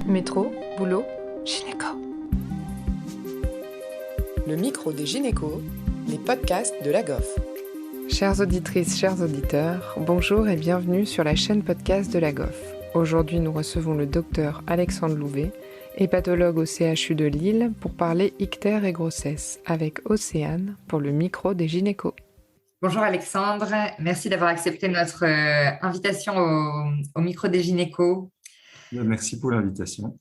Métro, boulot, gynéco. Le micro des gynécos, les podcasts de la GOF. Chères auditrices, chers auditeurs, bonjour et bienvenue sur la chaîne podcast de la GOF. Aujourd'hui, nous recevons le docteur Alexandre Louvet, hépatologue au CHU de Lille, pour parler ictère et grossesse, avec Océane pour le micro des gynécos. Bonjour Alexandre, merci d'avoir accepté notre invitation au micro des gynécos. Merci pour l'invitation.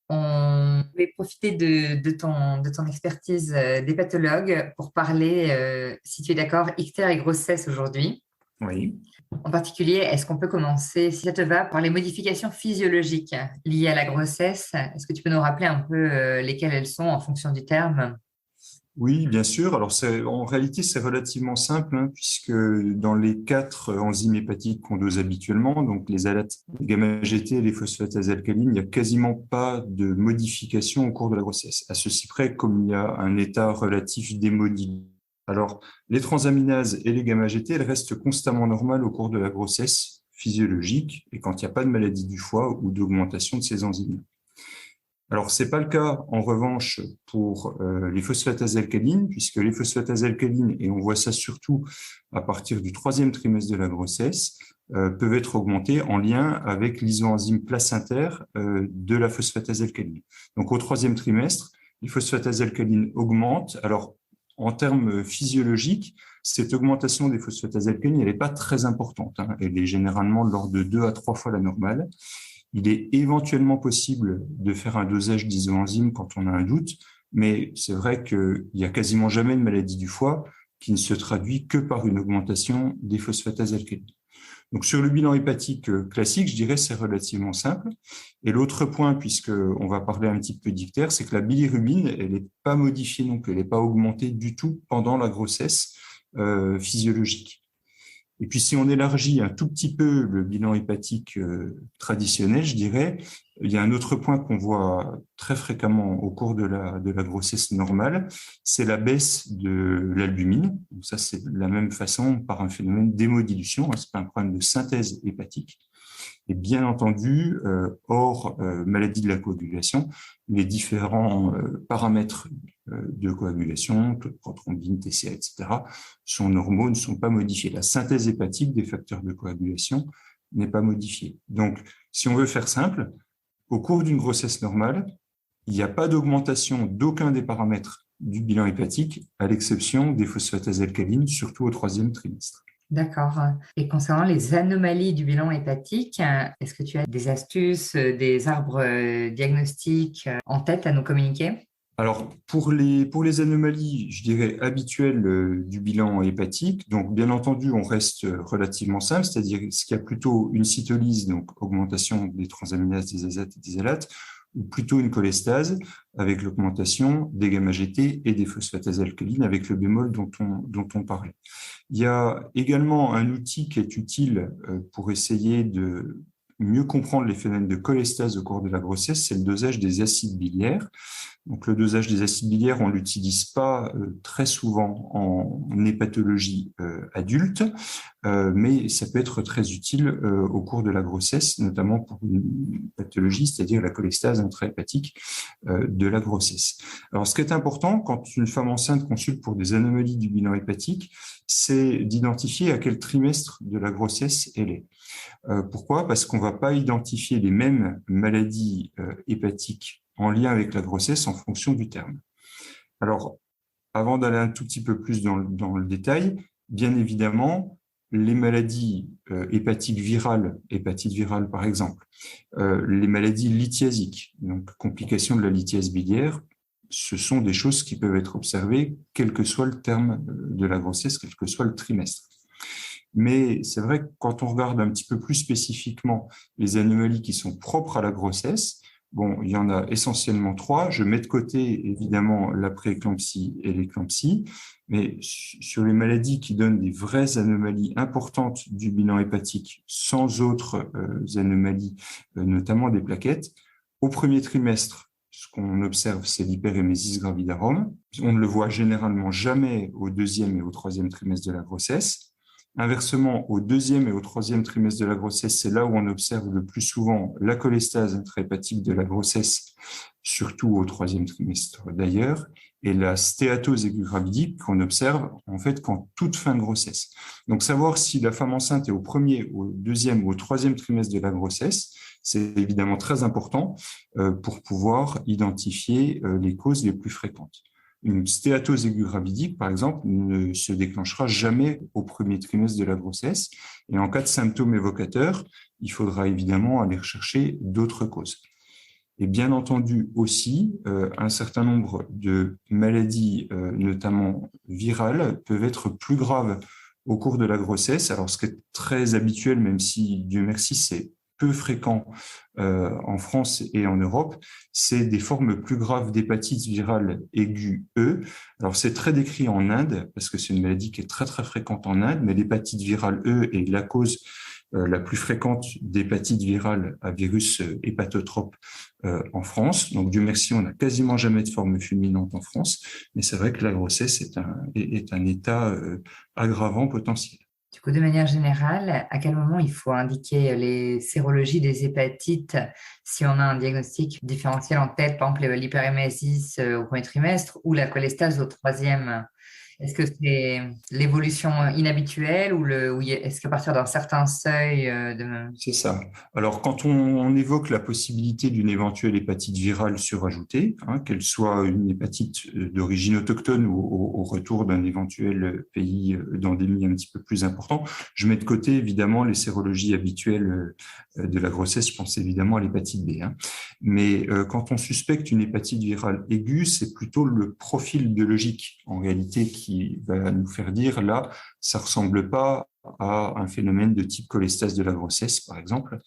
On va profiter de ton expertise d'hépatologue pour parler, si tu es d'accord, ictère et grossesse aujourd'hui. Oui. En particulier, est-ce qu'on peut commencer, si ça te va, par les modifications physiologiques liées à la grossesse? Est-ce que tu peux nous rappeler un peu lesquelles elles sont en fonction du terme? Oui, bien sûr. Alors, en réalité, c'est relativement simple, puisque dans les 4 enzymes hépatiques qu'on dose habituellement, donc les alates, les gamma-GT et les phosphatases alcalines, il n'y a quasiment pas de modification au cours de la grossesse. À ceci près, comme il y a un état relatif d'hémodynamie. Alors, les transaminases et les gamma-GT, elles restent constamment normales au cours de la grossesse physiologique et quand il n'y a pas de maladie du foie ou d'augmentation de ces enzymes. Alors, ce n'est pas le cas, en revanche, pour les phosphatases alcalines, puisque les phosphatases alcalines, et on voit ça surtout à partir du 3e trimestre de la grossesse, peuvent être augmentées en lien avec l'isoenzyme placentaire de la phosphatase alcaline. Donc, au 3e trimestre, les phosphatases alcalines augmentent. Alors, en termes physiologiques, cette augmentation des phosphatases alcalines, elle n'est pas très importante. Elle est généralement de l'ordre de 2 à 3 fois la normale. Il est éventuellement possible de faire un dosage d'isoenzyme quand on a un doute, mais c'est vrai qu'il n'y a quasiment jamais de maladie du foie qui ne se traduit que par une augmentation des phosphatases alcalines. Donc, sur le bilan hépatique classique, je dirais c'est relativement simple. Et l'autre point, puisqu'on va parler un petit peu d'ictère, c'est que la bilirubine, elle n'est pas modifiée non plus, elle n'est pas augmentée du tout pendant la grossesse physiologique. Et puis, si on élargit un tout petit peu le bilan hépatique traditionnel, je dirais, il y a un autre point qu'on voit très fréquemment au cours de la grossesse normale, c'est la baisse de l'albumine. Donc ça, c'est de la même façon par un phénomène d'hémodilution. C'est pas un problème de synthèse hépatique. Et bien entendu, hors maladie de la coagulation, les différents paramètres de coagulation, taux de prothrombine, TCA, etc., sont normaux, ne sont pas modifiés. La synthèse hépatique des facteurs de coagulation n'est pas modifiée. Donc, si on veut faire simple, au cours d'une grossesse normale, il n'y a pas d'augmentation d'aucun des paramètres du bilan hépatique, à l'exception des phosphatases alcalines, surtout au 3e trimestre. D'accord. Et concernant les anomalies du bilan hépatique, est-ce que tu as des astuces, des arbres diagnostiques en tête à nous communiquer? Alors, pour les anomalies, je dirais, habituelles du bilan hépatique, donc bien entendu, on reste relativement simple, c'est-à-dire ce qu'il y a plutôt une cytolyse, donc augmentation des transaminases, des azates et des alates, ou plutôt une cholestase avec l'augmentation des gamma-GT et des phosphatases alcalines avec le bémol dont on parlait. Il y a également un outil qui est utile pour essayer de mieux comprendre les phénomènes de cholestase au cours de la grossesse, c'est le dosage des acides biliaires. Donc, le dosage des acides biliaires, on ne l'utilise pas très souvent en hépatologie adulte, mais ça peut être très utile au cours de la grossesse, notamment pour une pathologie, c'est-à-dire la cholestase intrahépatique de la grossesse. Alors, ce qui est important quand une femme enceinte consulte pour des anomalies du bilan hépatique, c'est d'identifier à quel trimestre de la grossesse elle est. Pourquoi ? Parce qu'on ne va pas identifier les mêmes maladies hépatiques en lien avec la grossesse en fonction du terme. Alors, avant d'aller un tout petit peu plus dans le détail, bien évidemment, les maladies hépatiques virales, hépatite virale par exemple, les maladies lithiasiques, donc complications de la lithiase biliaire, ce sont des choses qui peuvent être observées quel que soit le terme de la grossesse, quel que soit le trimestre. Mais c'est vrai que quand on regarde un petit peu plus spécifiquement les anomalies qui sont propres à la grossesse, bon, il y en a essentiellement 3. Je mets de côté, évidemment, la prééclampsie et l'éclampsie, mais sur les maladies qui donnent des vraies anomalies importantes du bilan hépatique, sans autres anomalies, notamment des plaquettes, au 1er trimestre, ce qu'on observe, c'est l'hyperémésis gravidarum. On ne le voit généralement jamais au 2e et au 3e trimestre de la grossesse. Inversement, au deuxième et au troisième trimestre de la grossesse, c'est là où on observe le plus souvent la cholestase intrahépatique de la grossesse, surtout au troisième trimestre d'ailleurs, et la stéatose aiguë gravidique qu'on observe en fait qu'en toute fin de grossesse. Donc savoir si la femme enceinte est au premier, au deuxième ou au troisième trimestre de la grossesse, c'est évidemment très important pour pouvoir identifier les causes les plus fréquentes. Une stéatose aiguë gravidique, par exemple, ne se déclenchera jamais au premier trimestre de la grossesse. Et en cas de symptômes évocateurs, il faudra évidemment aller rechercher d'autres causes. Et bien entendu aussi, un certain nombre de maladies, notamment virales, peuvent être plus graves au cours de la grossesse. Alors, ce qui est très habituel, même si, Dieu merci, c'est peu fréquent en France et en Europe, c'est des formes plus graves d'hépatite virale aiguë E. Alors, c'est très décrit en Inde, parce que c'est une maladie qui est très, très fréquente en Inde, mais l'hépatite virale E est la cause la plus fréquente d'hépatite virale à virus hépatotrope en France. Donc, Dieu merci, on n'a quasiment jamais de forme fulminante en France, mais c'est vrai que la grossesse est un état aggravant potentiel. Du coup, de manière générale, à quel moment il faut indiquer les sérologies des hépatites si on a un diagnostic différentiel en tête, par exemple l'hyperémesis au premier trimestre ou la cholestase au troisième? Est-ce que c'est l'évolution inhabituelle ou est-ce qu'à partir d'un certain seuil C'est ça. Alors, quand on évoque la possibilité d'une éventuelle hépatite virale surajoutée, qu'elle soit une hépatite d'origine autochtone ou au retour d'un éventuel pays d'endémie un petit peu plus important, je mets de côté évidemment les sérologies habituelles de la grossesse, je pense évidemment à l'hépatite B. Mais quand on suspecte une hépatite virale aiguë, c'est plutôt le profil biologique en réalité qui va nous faire dire là, ça ressemble pas à un phénomène de type cholestase de la grossesse, par exemple.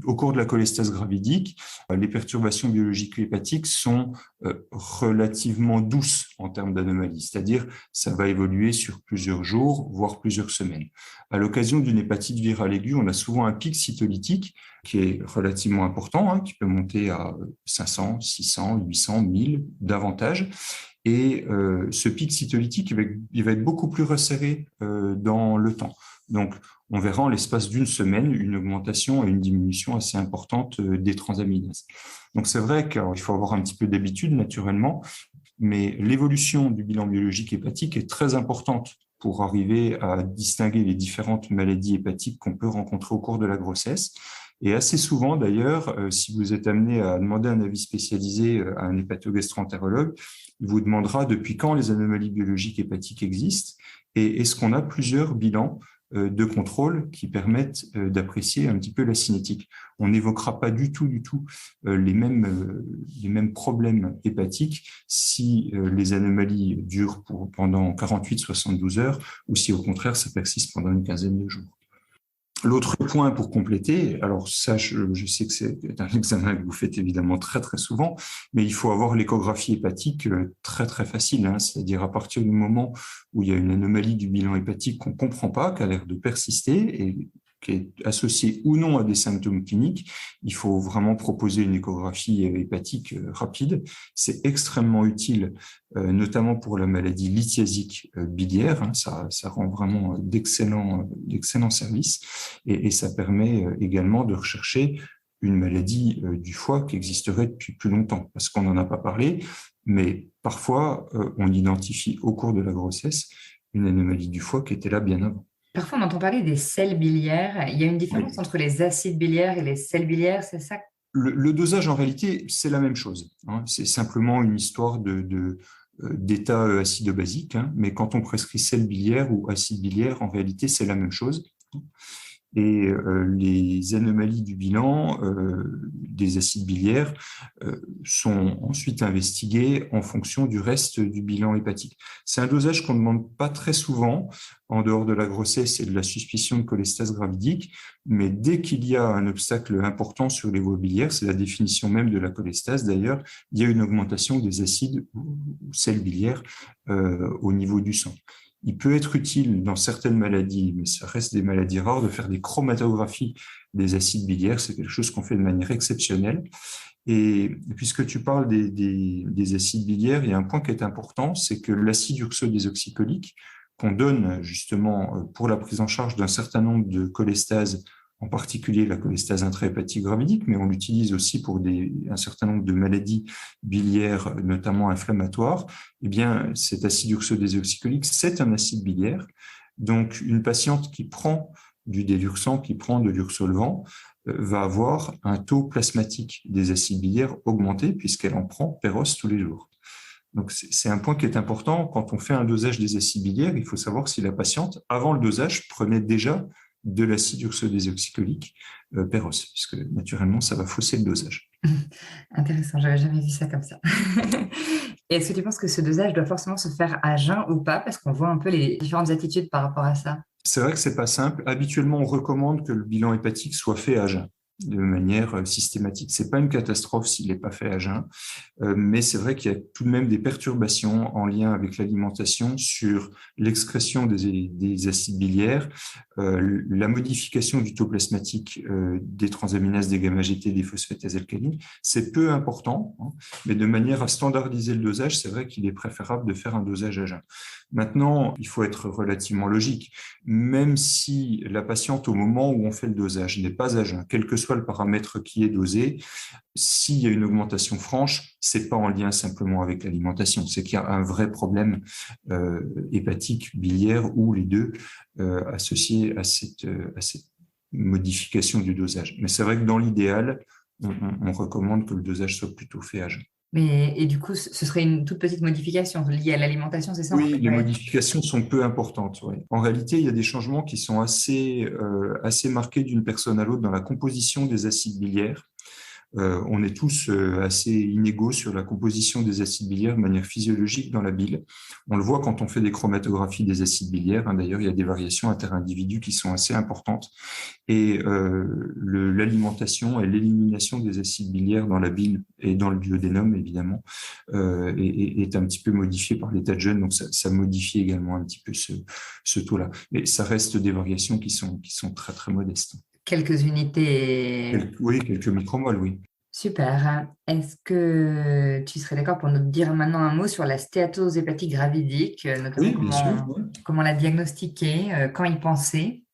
Au cours de la cholestase gravidique, les perturbations biologiques hépatiques sont relativement douces en termes d'anomalies, c'est-à-dire ça va évoluer sur plusieurs jours, voire plusieurs semaines. À l'occasion d'une hépatite virale aiguë, on a souvent un pic cytolytique qui est relativement important, qui peut monter à 500, 600, 800, 1000, davantage. Et ce pic cytolytique, il va être beaucoup plus resserré dans le temps. Donc, on verra en l'espace d'une semaine une augmentation et une diminution assez importante des transaminases. Donc, c'est vrai qu'il faut avoir un petit peu d'habitude, naturellement, mais l'évolution du bilan biologique hépatique est très importante pour arriver à distinguer les différentes maladies hépatiques qu'on peut rencontrer au cours de la grossesse. Et assez souvent, d'ailleurs, si vous êtes amené à demander un avis spécialisé à un hépatogastro-entérologue, il vous demandera depuis quand les anomalies biologiques hépatiques existent et est-ce qu'on a plusieurs bilans de contrôle qui permettent d'apprécier un petit peu la cinétique. On n'évoquera pas du tout les mêmes problèmes hépatiques si les anomalies durent pendant 48-72 heures ou si au contraire ça persiste pendant une quinzaine de jours. L'autre point pour compléter, alors ça, je sais que c'est un examen que vous faites évidemment très très souvent, mais il faut avoir l'échographie hépatique très très facile, c'est-à-dire à partir du moment où il y a une anomalie du bilan hépatique qu'on ne comprend pas, qui a l'air de persister et qui est associée ou non à des symptômes cliniques, il faut vraiment proposer une échographie hépatique rapide. C'est extrêmement utile, notamment pour la maladie lithiasique biliaire. Ça rend vraiment d'excellents services et ça permet également de rechercher une maladie du foie qui existerait depuis plus longtemps, parce qu'on n'en a pas parlé, mais parfois on identifie au cours de la grossesse une anomalie du foie qui était là bien avant. Parfois, on entend parler des sels biliaires. Il y a une différence entre les acides biliaires et les sels biliaires, c'est ça? Le dosage, en réalité, c'est la même chose. C'est simplement une histoire d'état acido-basique, mais quand on prescrit sel biliaire ou acide biliaire, en réalité, c'est la même chose. Et les anomalies du bilan des acides biliaires sont ensuite investiguées en fonction du reste du bilan hépatique. C'est un dosage qu'on ne demande pas très souvent en dehors de la grossesse et de la suspicion de cholestase gravidique, mais dès qu'il y a un obstacle important sur les voies biliaires, c'est la définition même de la cholestase d'ailleurs, il y a une augmentation des acides ou sels biliaires au niveau du sang. Il peut être utile dans certaines maladies, mais ça reste des maladies rares, de faire des chromatographies des acides biliaires. C'est quelque chose qu'on fait de manière exceptionnelle. Et puisque tu parles des acides biliaires, il y a un point qui est important, c'est que l'acide urso-désoxycholique, qu'on donne justement pour la prise en charge d'un certain nombre de cholestases, en particulier la cholestase intrahépatique gravidique, mais on l'utilise aussi pour un certain nombre de maladies biliaires, notamment inflammatoires. Eh bien, cet acide urso-désoxycholique, c'est un acide biliaire. Donc, une patiente qui prend du Délursan, qui prend de l'Ursolvan, va avoir un taux plasmatique des acides biliaires augmenté puisqu'elle en prend per os tous les jours. Donc, c'est un point qui est important. Quand on fait un dosage des acides biliaires, il faut savoir si la patiente, avant le dosage, prenait déjà de l'acide urso-désoxycholique per os, puisque naturellement, ça va fausser le dosage. Intéressant, j'avais jamais vu ça comme ça. Et est-ce que tu penses que ce dosage doit forcément se faire à jeun ou pas? Parce qu'on voit un peu les différentes attitudes par rapport à ça. C'est vrai que c'est pas simple. Habituellement, on recommande que le bilan hépatique soit fait à jeun de manière systématique. C'est pas une catastrophe s'il n'est pas fait à jeun, mais c'est vrai qu'il y a tout de même des perturbations en lien avec l'alimentation sur l'excrétion des acides biliaires, la modification du taux plasmatique des transaminases, des gamma-GT, des phosphatase alcalines. C'est peu important, hein, mais de manière à standardiser le dosage, c'est vrai qu'il est préférable de faire un dosage à jeun. Maintenant, il faut être relativement logique. Même si la patiente, au moment où on fait le dosage, n'est pas à jeun, quel que soit le paramètre qui est dosé, s'il y a une augmentation franche, c'est pas en lien simplement avec l'alimentation, c'est qu'il y a un vrai problème hépatique, biliaire ou les deux associés à cette modification du dosage. Mais c'est vrai que dans l'idéal, on recommande que le dosage soit plutôt fait à jeun. Et du coup, ce serait une toute petite modification liée à l'alimentation, c'est ça? Oui, les modifications sont peu importantes. Oui. En réalité, il y a des changements qui sont assez marqués d'une personne à l'autre dans la composition des acides biliaires. On est tous assez inégaux sur la composition des acides biliaires de manière physiologique dans la bile. On le voit quand on fait des chromatographies des acides biliaires. D'ailleurs, il y a des variations inter-individus qui sont assez importantes. Et l'alimentation et l'élimination des acides biliaires dans la bile et dans le duodénum, évidemment, est un petit peu modifiée par l'état de jeûne. Donc, ça modifie également un petit peu ce taux-là. Mais ça reste des variations qui sont très, très modestes. Quelques unités. Oui, quelques micromoles, oui. Super. Est-ce que tu serais d'accord pour nous dire maintenant un mot sur la stéatose hépatique gravidique, notamment Oui, bien sûr. comment la diagnostiquer, quand y penser?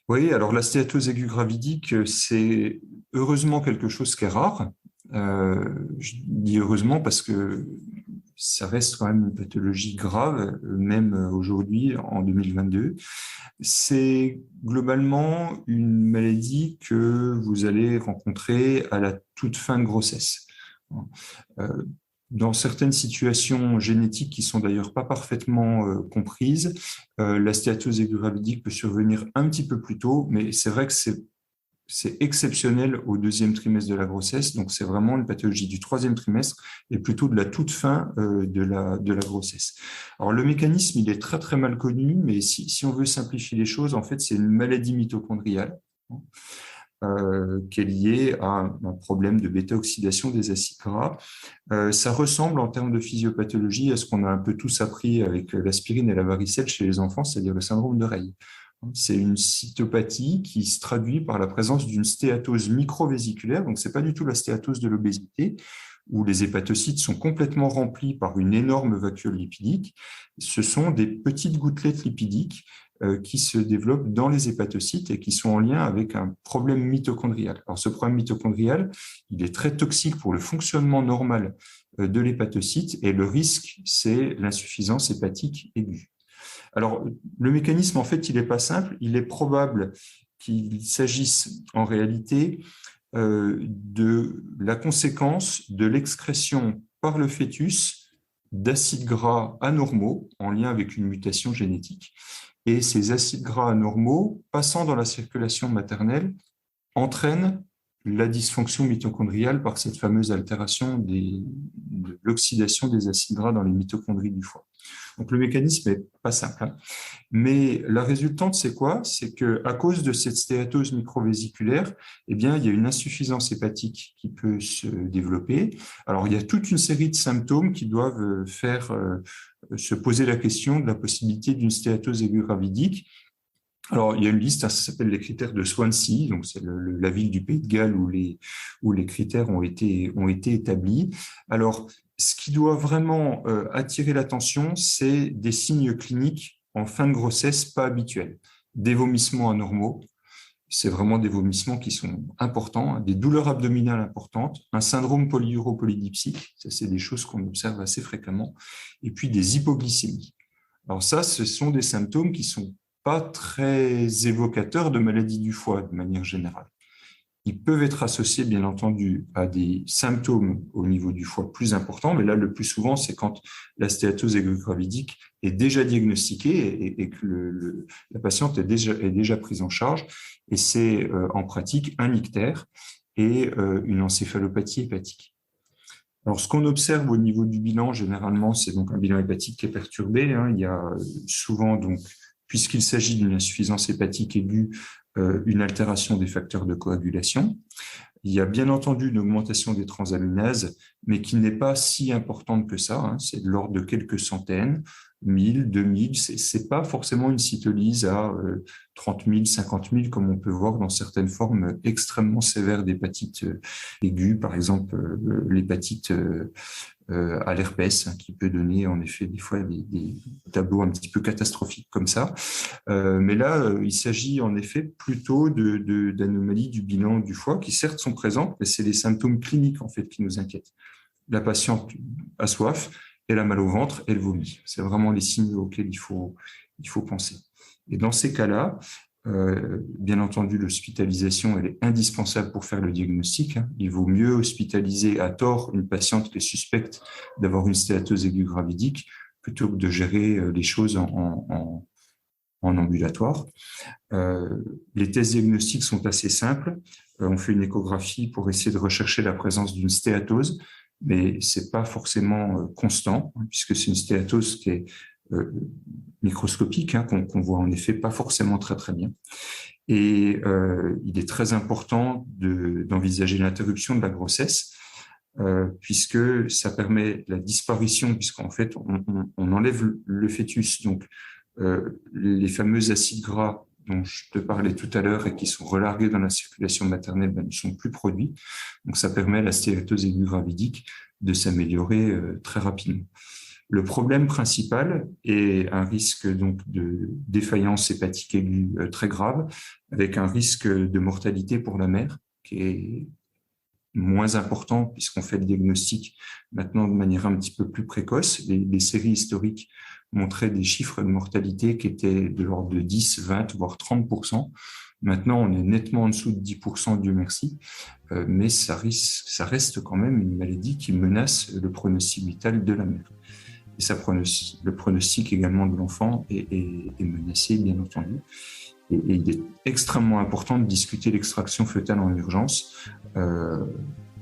Oui, alors la stéatose aiguë gravidique, c'est heureusement quelque chose qui est rare. Je dis heureusement parce que ça reste quand même une pathologie grave, même aujourd'hui, en 2022. C'est globalement une maladie que vous allez rencontrer à la toute fin de grossesse. Dans certaines situations génétiques qui sont d'ailleurs pas parfaitement comprises, la stéatose aiguë gravidique peut survenir un petit peu plus tôt, mais c'est vrai que c'est exceptionnel au deuxième trimestre de la grossesse, donc c'est vraiment une pathologie du troisième trimestre et plutôt de la toute fin de la grossesse. Alors le mécanisme, il est très très mal connu, mais si on veut simplifier les choses, en fait c'est une maladie mitochondriale qui est liée à un problème de bêta-oxydation des acides gras. Ça ressemble en termes de physiopathologie à ce qu'on a un peu tous appris avec l'aspirine et la varicelle chez les enfants, c'est-à-dire le syndrome de Rey. C'est une cytopathie qui se traduit par la présence d'une stéatose microvésiculaire, donc ce n'est pas du tout la stéatose de l'obésité, où les hépatocytes sont complètement remplis par une énorme vacuole lipidique. Ce sont des petites gouttelettes lipidiques qui se développent dans les hépatocytes et qui sont en lien avec un problème mitochondrial. Alors ce problème mitochondrial, il est très toxique pour le fonctionnement normal de l'hépatocyte et le risque, c'est l'insuffisance hépatique aiguë. Alors, le mécanisme, en fait, il n'est pas simple. Il est probable qu'il s'agisse en réalité de la conséquence de l'excrétion par le fœtus d'acides gras anormaux en lien avec une mutation génétique. Et ces acides gras anormaux, passant dans la circulation maternelle, entraînent la dysfonction mitochondriale par cette fameuse altération de l'oxydation des acides gras dans les mitochondries du foie. Donc le mécanisme n'est pas simple, hein. Mais la résultante, c'est quoi? C'est qu'à cause de cette stéatose microvésiculaire, eh bien, il y a une insuffisance hépatique qui peut se développer. Alors, il y a toute une série de symptômes qui doivent faire se poser la question de la possibilité d'une stéatose aiguë gravidique. Alors, il y a une liste, ça s'appelle les critères de Swansea, donc c'est la ville du Pays de Galles où les critères ont été établis. Alors, ce qui doit vraiment attirer l'attention, c'est des signes cliniques en fin de grossesse pas habituels. Des vomissements anormaux, c'est vraiment des vomissements qui sont importants, des douleurs abdominales importantes, un syndrome polyuropolydipsique, ça c'est des choses qu'on observe assez fréquemment, et puis des hypoglycémies. Alors ça, ce sont des symptômes qui ne sont pas très évocateurs de maladies du foie de manière générale. Ils peuvent être associés, bien entendu, à des symptômes au niveau du foie plus importants, mais là, le plus souvent, c'est quand la stéatose aiguë gravidique est déjà diagnostiquée et que la patiente est déjà prise en charge, et c'est en pratique un ictère et une encéphalopathie hépatique. Alors, ce qu'on observe au niveau du bilan, généralement, c'est donc un bilan hépatique qui est perturbé. Il y a souvent, donc, puisqu'il s'agit d'une insuffisance hépatique aiguë, une altération des facteurs de coagulation. Il y a bien entendu une augmentation des transaminases, mais qui n'est pas si importante que ça. C'est de l'ordre de quelques centaines, 1000, 2000. Ce n'est pas forcément une cytolyse à 30 000, 50 000, comme on peut voir dans certaines formes extrêmement sévères d'hépatite aiguë, par exemple l'hépatite à l'herpès, qui peut donner en effet des fois des tableaux un petit peu catastrophiques comme ça. Mais là, il s'agit en effet plutôt d'anomalies du bilan du foie qui certes sont présentes, mais c'est les symptômes cliniques en fait qui nous inquiètent. La patiente a soif, elle a mal au ventre, elle vomit. C'est vraiment les signes auxquels il faut penser. Et dans ces cas-là, bien entendu, l'hospitalisation, elle est indispensable pour faire le diagnostic. Il vaut mieux hospitaliser à tort une patiente qui est suspecte d'avoir une stéatose aiguë gravidique plutôt que de gérer les choses en ambulatoire. Les tests diagnostiques sont assez simples. On fait une échographie pour essayer de rechercher la présence d'une stéatose, mais c'est pas forcément constant, puisque c'est une stéatose qui est microscopique, qu'on voit en effet pas forcément très très bien. Et il est très important d'envisager l'interruption de la grossesse, puisque ça permet la disparition, puisqu'en fait on enlève le fœtus. Donc les fameux acides gras dont je te parlais tout à l'heure et qui sont relargués dans la circulation maternelle ne sont plus produits. Donc ça permet à la stéatose aiguë gravidique de s'améliorer très rapidement. Le problème principal est un risque donc de défaillance hépatique aiguë très grave, avec un risque de mortalité pour la mère qui est moins important puisqu'on fait le diagnostic maintenant de manière un petit peu plus précoce. Les séries historiques montraient des chiffres de mortalité qui étaient de l'ordre de 10, 20, voire 30%. Maintenant, on est nettement en dessous de 10%, Dieu merci, mais ça reste quand même une maladie qui menace le pronostic vital de la mère. Et le pronostic également de l'enfant est menacé, bien entendu. Et il est extrêmement important de discuter l'extraction fœtale en urgence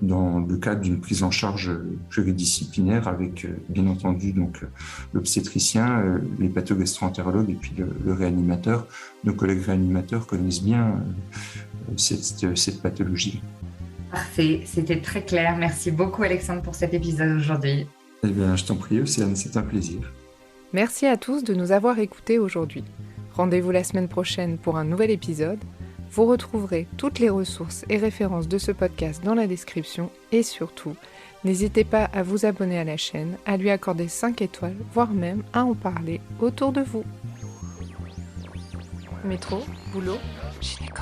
dans le cadre d'une prise en charge pluridisciplinaire avec, bien entendu, donc l'obstétricien, les patho-gastro-entérologues et puis le réanimateur. Nos collègues réanimateurs connaissent bien cette pathologie. Parfait, c'était très clair. Merci beaucoup Alexandre pour cet épisode aujourd'hui. Eh bien, je t'en prie, Océane, c'est un plaisir. Merci à tous de nous avoir écoutés aujourd'hui. Rendez-vous la semaine prochaine pour un nouvel épisode. Vous retrouverez toutes les ressources et références de ce podcast dans la description et surtout, n'hésitez pas à vous abonner à la chaîne, à lui accorder 5 étoiles, voire même à en parler autour de vous. Métro, boulot, gynéco.